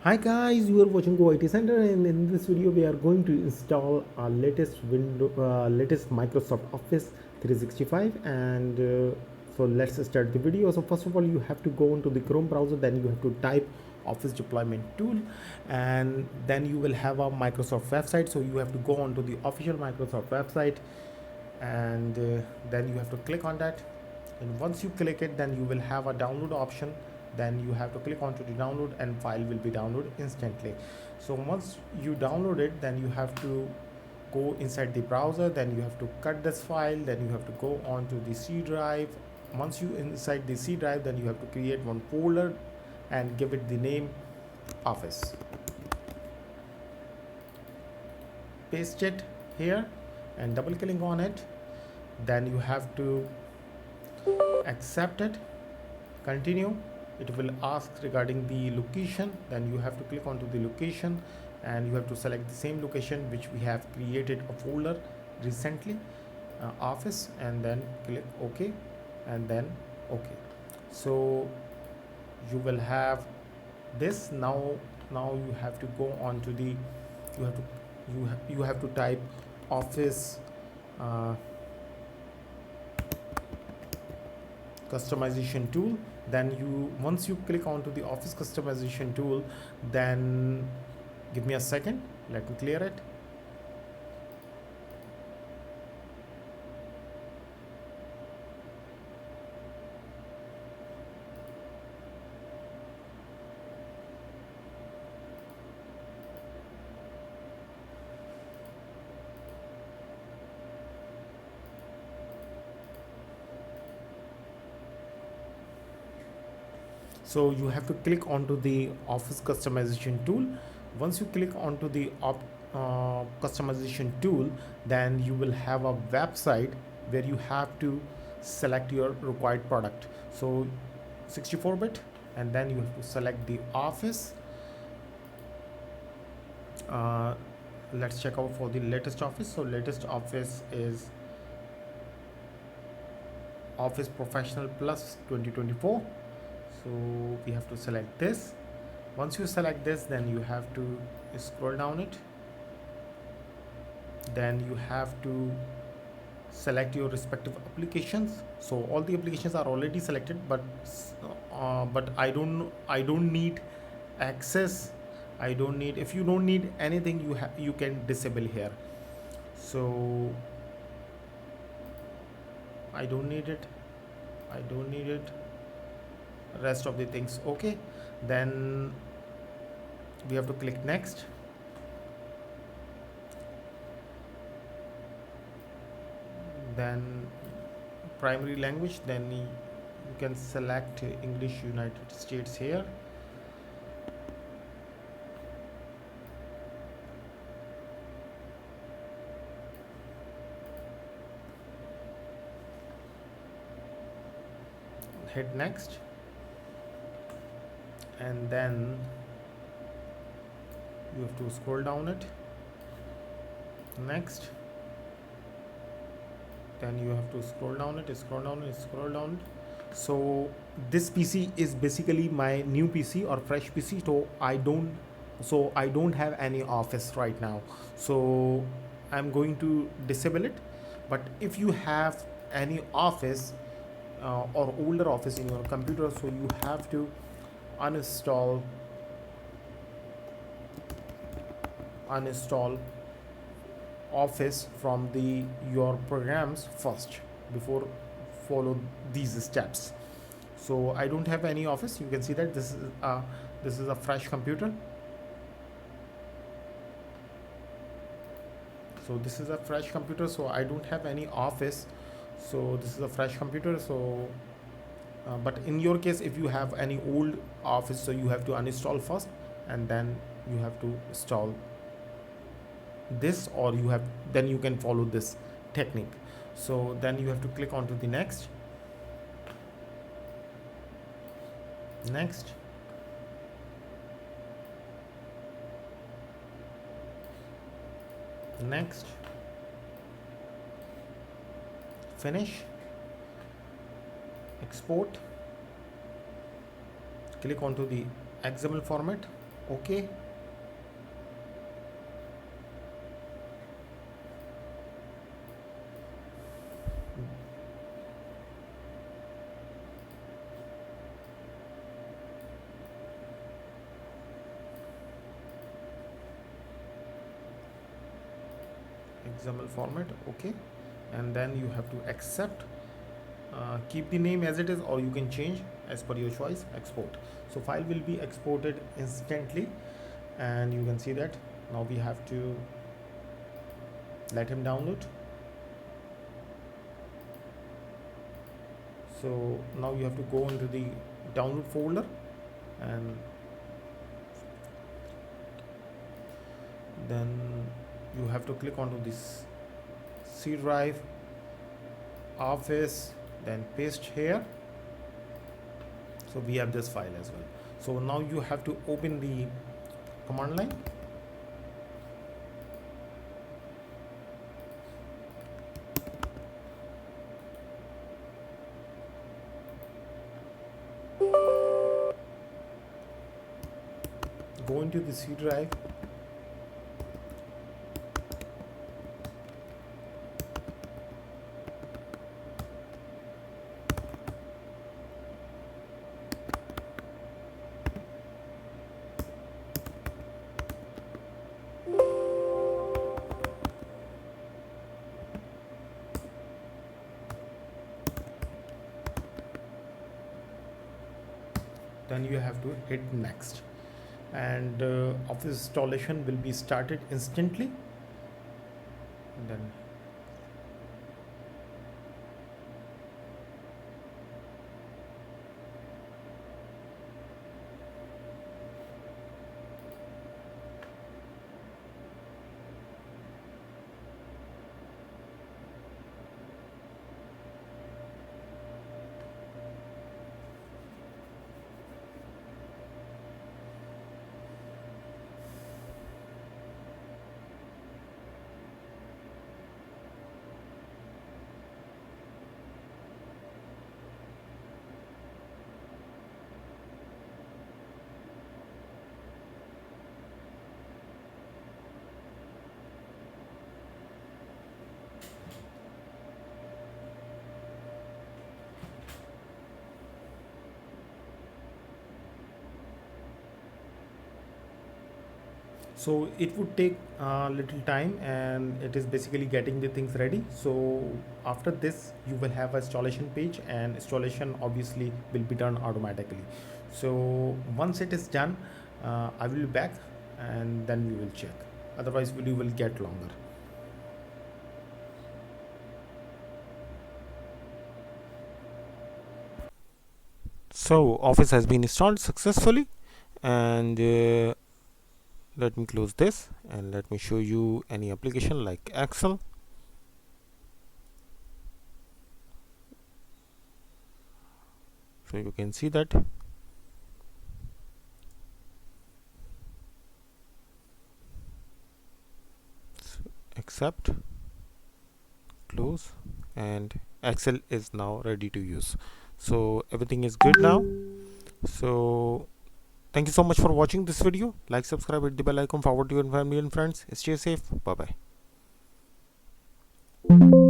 Hi guys, you are watching Go IT Center, and in this video we are going to install our latest Microsoft Office 365. And so let's start the video. So first of all, you have to go into the Chrome browser, then you have to type Office Deployment Tool, and then you will have a Microsoft website. So you have to go onto the official Microsoft website, and then you have to click on that. And once you click it, then you will have a download option. Then you have to click onto the download and file will be downloaded instantly. So once you download it, then you have to go inside the browser, then you have to cut this file, then you have to go on to the C drive. Once you inside the C drive, then you have to create one folder and give it the name Office. Paste it here and double clicking on it. Then you have to accept it, continue. It will ask regarding the location, then you have to click onto the location and you have to select the same location which we have created a folder recently, office, and then click OK, and then OK. So you will have this. Now you have to go on to the, you have to type Office customization tool. Then once you click onto the Office customization tool, then give me a second, let me clear it. So you have to click onto the Office customization tool. Once you click onto the customization tool, then you will have a website where you have to select your required product. So 64-bit, and then you have to select the Office. Let's check out for the latest Office. So latest Office is Office Professional Plus 2024. So we have to select this. Once you select this, then you have to scroll down it. Then you have to select your respective applications. So all the applications are already selected, but I don't need access. I don't need, if you don't need anything, you can disable here. So I don't need it. I don't need it. Rest of the things okay. Then we have to click next. Then primary language, then you can select English United States here. Hit next, and then you have to scroll down it. Next, then you have to scroll down it, scroll down it, scroll down it. So this PC is basically my new PC or fresh PC. So I don't have any Office right now, so I'm going to disable it. But if you have any Office or older Office in your computer, so you have to uninstall Office from your programs first before follow these steps. So I don't have any Office. You can see that this is a fresh computer. So this is a fresh computer, so I don't have any Office. So this is a fresh computer. So but in your case, if you have any old Office, so you have to uninstall first and then you have to install this, or then you can follow this technique. So then you have to click onto the next, next, next, finish, export, click onto the XML format, Okay. XML format. Okay, and then you have to accept. Keep the name as it is, or you can change as per your choice. Export. So file will be exported instantly, and you can see that. Now we have to let him download. So now you have to go into the download folder, and then you have to click onto this C drive, Office, then paste here. So we have this file as well. So now you have to open the command line. Go into the C drive, then you have to hit next, and Office installation will be started instantly. And then so it would take a little time, and it is basically getting the things ready. So after this you will have a installation page, and installation obviously will be done automatically. So once it is done, I will be back, and then we will check. Otherwise video will get longer. So Office has been installed successfully, and let me close this and let me show you any application like Excel. So you can see that accept, close, and Excel is now ready to use. So everything is good now. So thank you so much for watching this video. Like, subscribe, hit the bell icon, forward to your family and friends. Stay safe. Bye bye.